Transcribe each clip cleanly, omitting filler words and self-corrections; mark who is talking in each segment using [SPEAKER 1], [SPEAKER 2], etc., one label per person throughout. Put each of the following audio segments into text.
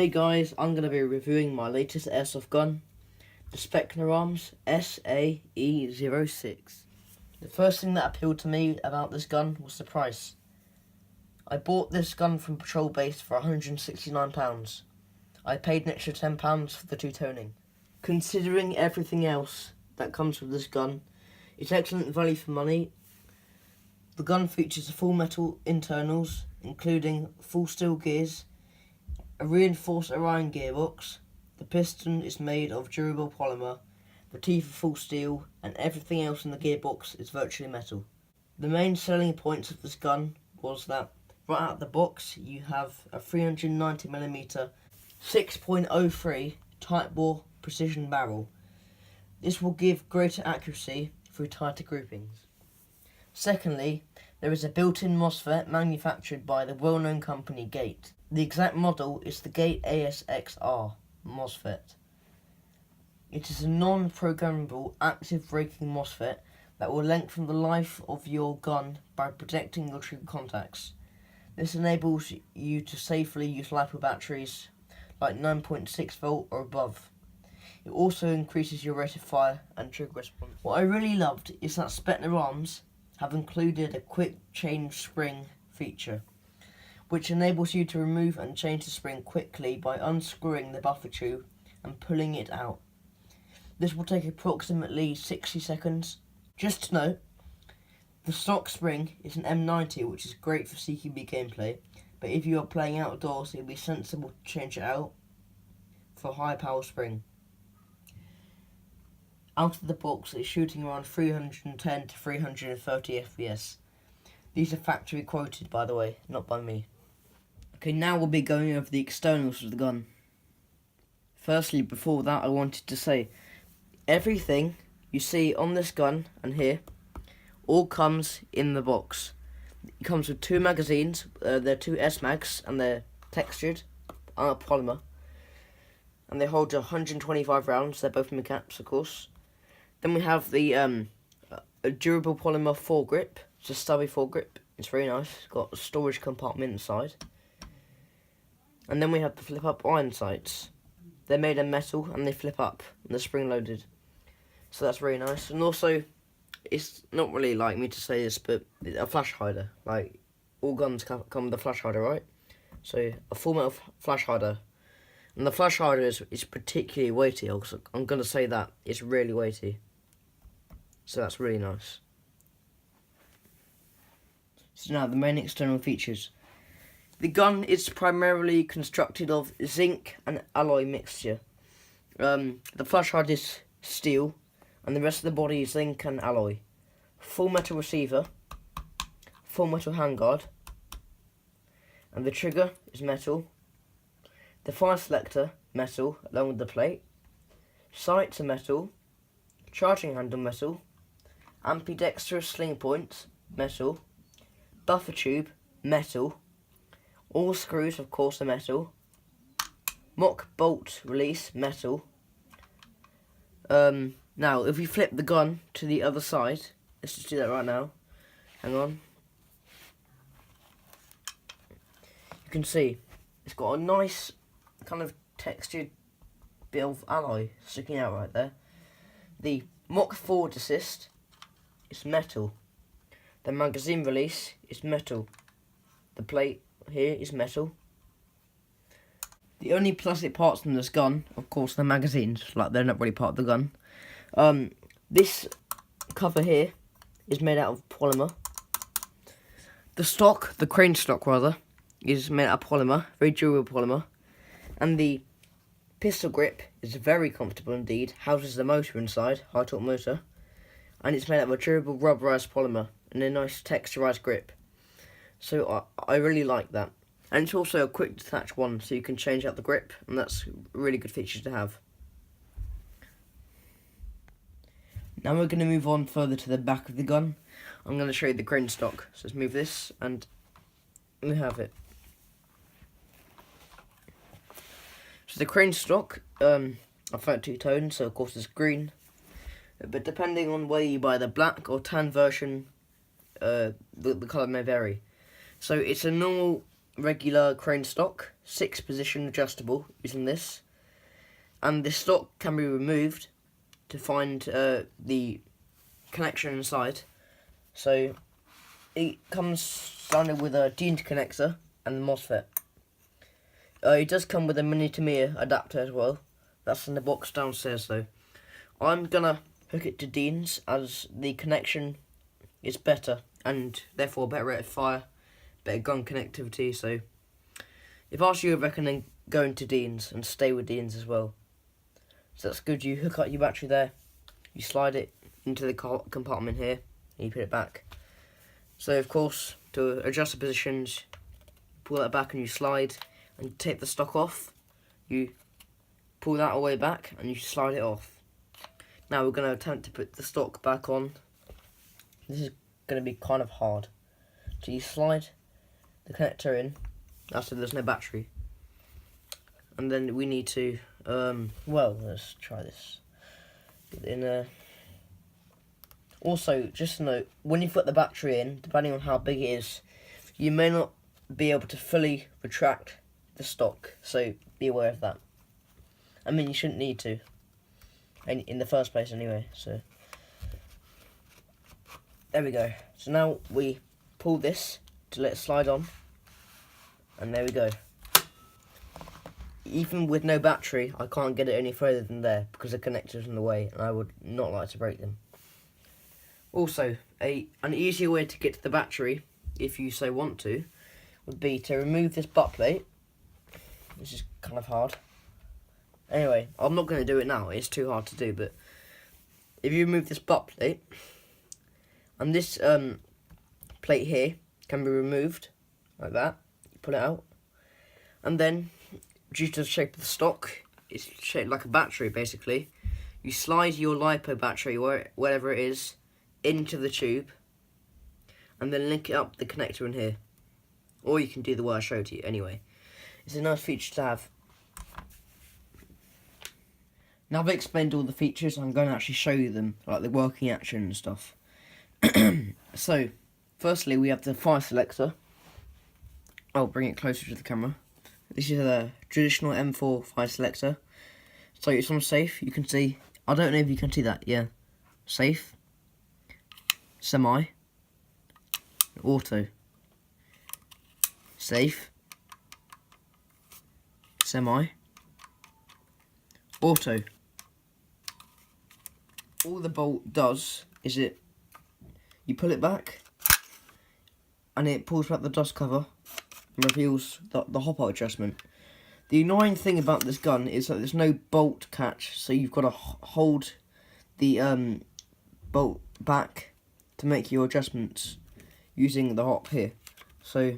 [SPEAKER 1] Today guys, I'm going to be reviewing my latest airsoft gun, the Specna Arms SA-E06. The first thing that appealed to me about this gun was the price. I bought this gun from Patrol Base for £169. I paid an extra £10 for the two-toning. Considering everything else that comes with this gun, it's excellent value for money. The gun features full metal internals, including full steel gears, a reinforced Orion gearbox. The piston is made of durable polymer, the teeth are full steel, and everything else in the gearbox is virtually metal. The main selling points of this gun was that right out of the box you have a 390mm 6.03 tight bore precision barrel. This will give greater accuracy through tighter groupings. Secondly, there is a built-in MOSFET manufactured by the well-known company Gate. The exact model is the Gate ASXR MOSFET. It is a non-programmable active braking MOSFET that will lengthen the life of your gun by protecting your trigger contacts. This enables you to safely use LiPo batteries like 9.6 volt or above. It also increases your rate of fire and trigger response. What I really loved is that Specna Arms have included a quick change spring feature, which enables you to remove and change the spring quickly by unscrewing the buffer tube and pulling it out. This will take approximately 60 seconds. Just to note, the stock spring is an M90, which is great for CQB gameplay, but if you are playing outdoors, it will be sensible to change it out for a high power spring. Out of the box, it's shooting around 310 to 330 FPS. These are factory quoted, by the way, not by me. Okay, now we'll be going over the externals of the gun. Firstly, before that, I wanted to say, everything you see on this gun and here, all comes in the box. It comes with two magazines, they're two S-mags, and they're textured, polymer. And they hold 125 rounds, they're both mid-caps, of course. Then we have the a durable polymer foregrip. It's a stubby foregrip. It's very nice. It's got a storage compartment inside. And then we have the flip-up iron sights. They're made of metal and they flip up and they're spring-loaded. So that's very nice. And also, it's not really like me to say this, but a flash hider. Like, all guns come with a flash hider, right? So, a full metal flash hider. And the flash hider is particularly weighty. I'm going to say that. It's really weighty. So that's really nice. So now, the main external features. The gun is primarily constructed of zinc and alloy mixture. The flash hider is steel, and the rest of the body is zinc and alloy. Full metal receiver, full metal handguard, and the trigger is metal. The fire selector, metal, along with the plate. Sights are metal. Charging handle, metal. Ambidextrous sling point, metal. Buffer tube, metal. All screws, of course, are metal. Mock bolt release, metal. Now, if we flip the gun to the other side, let's just do that right now. Hang on. You can see it's got a nice kind of textured bit of alloy sticking out right there. The mock forward assist is metal. The magazine release is metal. The plate here is metal. The only plastic parts in this gun, of course, the magazines, like they're not really part of the gun. This cover here is made out of polymer. The crane stock rather, is made out of polymer, very durable polymer. And the pistol grip is very comfortable indeed, houses the motor inside, high torque motor. And it's made out of a durable rubberized polymer and a nice texturized grip. So I really like that. And it's also a quick detach one, so you can change out the grip, and that's a really good feature to have. Now we're going to move on further to the back of the gun. I'm going to show you the crane stock. So let's move this, and we have it. So the crane stock, I've found two-tone, so of course it's green. But depending on where you buy the black or tan version, the colour may vary. So it's a normal regular crane stock, 6 position adjustable using this, and the stock can be removed to find the connection inside. So it comes standard with a deem connector and the MOSFET. It does come with a mini to mirror adapter as well. That's in the box downstairs though. I'm gonna hook it to deems as the connection is better and therefore better rate of fire, better gun connectivity. So if I was you, I'd recommend going to deems and stay with deems as well. So that's good. You hook up your battery there, you slide it into the compartment here, and you put it back. So of course, to adjust the positions, pull that back and you slide and take the stock off. You pull that all the way back and you slide it off. Now we're going to attempt to put the stock back on. This is going to be kind of hard. So you slide the connector in, that's if there's no battery. And then we need to, well, let's try this. Get in Also, just a note, when you put the battery in, depending on how big it is, you may not be able to fully retract the stock, so be aware of that. I mean, you shouldn't need to, in the first place anyway, so. There we go. So now we pull this to let it slide on, and there we go. Even with no battery, I can't get it any further than there because the connector's in the way, and I would not like to break them. Also, an easier way to get to the battery, if you so want to, would be to remove this butt plate. This is kind of hard. Anyway, I'm not going to do it now, it's too hard to do, but if you remove this butt plate, and this plate here can be removed, like that, you pull it out, and then, due to the shape of the stock, it's shaped like a battery basically, you slide your LiPo battery, wherever it is, into the tube, and then link it up the connector in here. Or you can do the way I showed you anyway. It's a nice feature to have. Now I've explained all the features, I'm going to actually show you them, like the working action and stuff. So, firstly we have the fire selector. I'll bring it closer to the camera. This is a traditional M4 fire selector. So it's on safe, you can see, I don't know if you can see that, yeah. Safe, semi, auto, safe, semi, auto. All the bolt does is you pull it back and it pulls back the dust cover and reveals the hop-out adjustment. The annoying thing about this gun is that there's no bolt catch, so you've got to hold the bolt back to make your adjustments using the hop here. So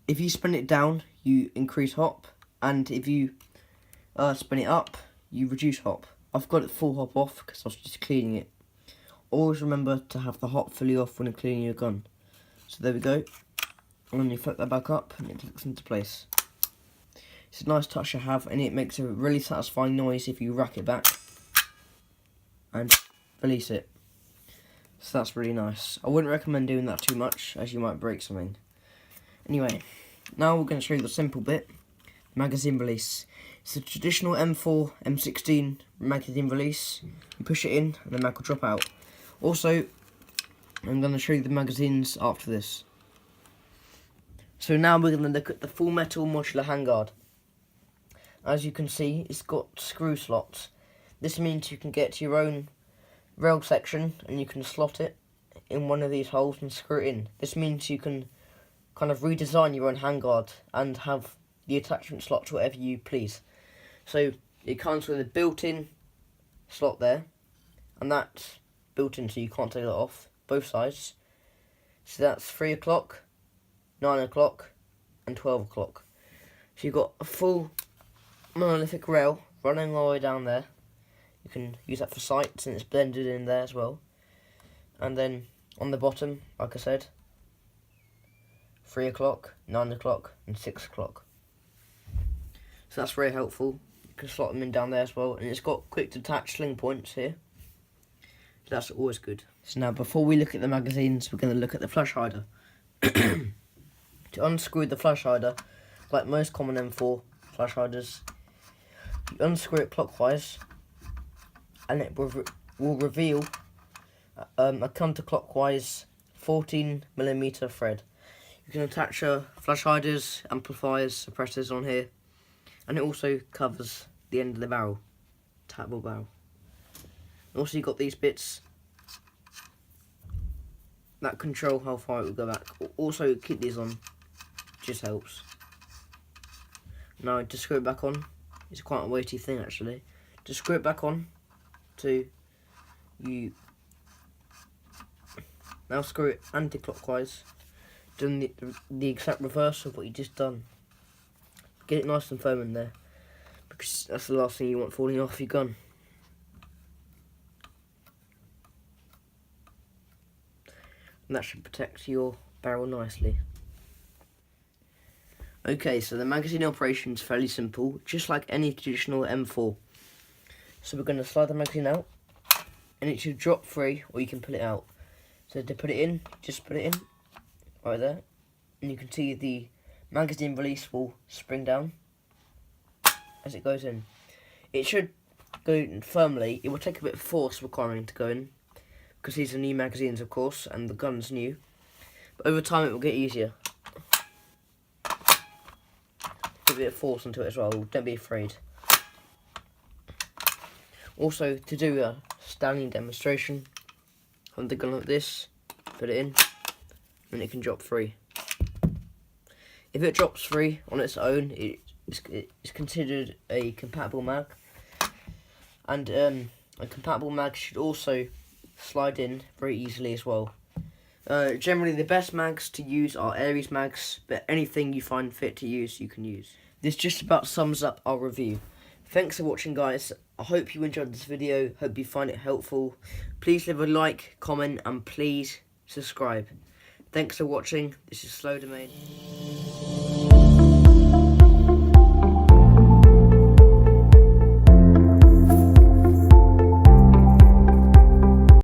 [SPEAKER 1] if you spin it down, you increase hop, and if you spin it up, you reduce hop. I've got it full hop off because I was just cleaning it. Always remember to have the hop fully off when you're cleaning your gun. So there we go. And then you flip that back up and it clicks into place. It's a nice touch to have, and it makes a really satisfying noise if you rack it back and release it. So that's really nice. I wouldn't recommend doing that too much, as you might break something. Anyway, now we're going to show you the simple bit. Magazine release. It's a traditional M4, M16 magazine release. You push it in and the mag will drop out. Also, I'm going to show you the magazines after this. So now we're going to look at the full metal modular handguard. As you can see, it's got screw slots. This means you can get your own rail section and you can slot it in one of these holes and screw it in. This means you can kind of redesign your own handguard and have the attachment slot to whatever you please. So it comes with a built-in slot there, and that's built-in so you can't take it off, both sides. So that's 3 o'clock, 9 o'clock and 12 o'clock. So you've got a full monolithic rail running all the way down there. You can use that for sights and it's blended in there as well. And then on the bottom, like I said, 3 o'clock, 9 o'clock and 6 o'clock. So that's very helpful. You can slot them in down there as well, and it's got quick detach sling points here. So that's always good. So now before we look at the magazines, we're going to look at the flash hider. To unscrew the flash hider, like most common M4 flash hiders. You unscrew it clockwise, and it will reveal a counterclockwise 14mm thread. You can attach flash hiders, amplifiers, suppressors on here, and it also covers the end of the barrel, tappable barrel. Also, you've got these bits that control how far it will go back. Also, keep these on, just helps. Now, to screw it back on, it's quite a weighty thing actually. To screw it back on, you now screw it anti-clockwise, doing the exact reverse of what you just done. Get it nice and firm in there, because that's the last thing you want falling off your gun. And that should protect your barrel nicely. Okay, so the magazine operation is fairly simple, just like any traditional M4. So we're going to slide the magazine out, and it should drop free, or you can pull it out. So to put it in, just put it in, right there, and you can see the magazine release will spring down as it goes in. It should go in firmly. It will take a bit of force requiring to go in, because these are new magazines, of course, and the gun's new. But over time it will get easier. Put a bit of force into it as well, don't be afraid. Also, to do a standing demonstration, hold the gun like this, put it in, and it can drop free. If it drops free on its own, it's considered a compatible mag. And a compatible mag should also slide in very easily as well. Generally, the best mags to use are Aries mags, but anything you find fit to use, you can use. This just about sums up our review. Thanks for watching, guys. I hope you enjoyed this video. Hope you find it helpful. Please leave a like, comment, and please subscribe. Thanks for watching. This is Slow Domain.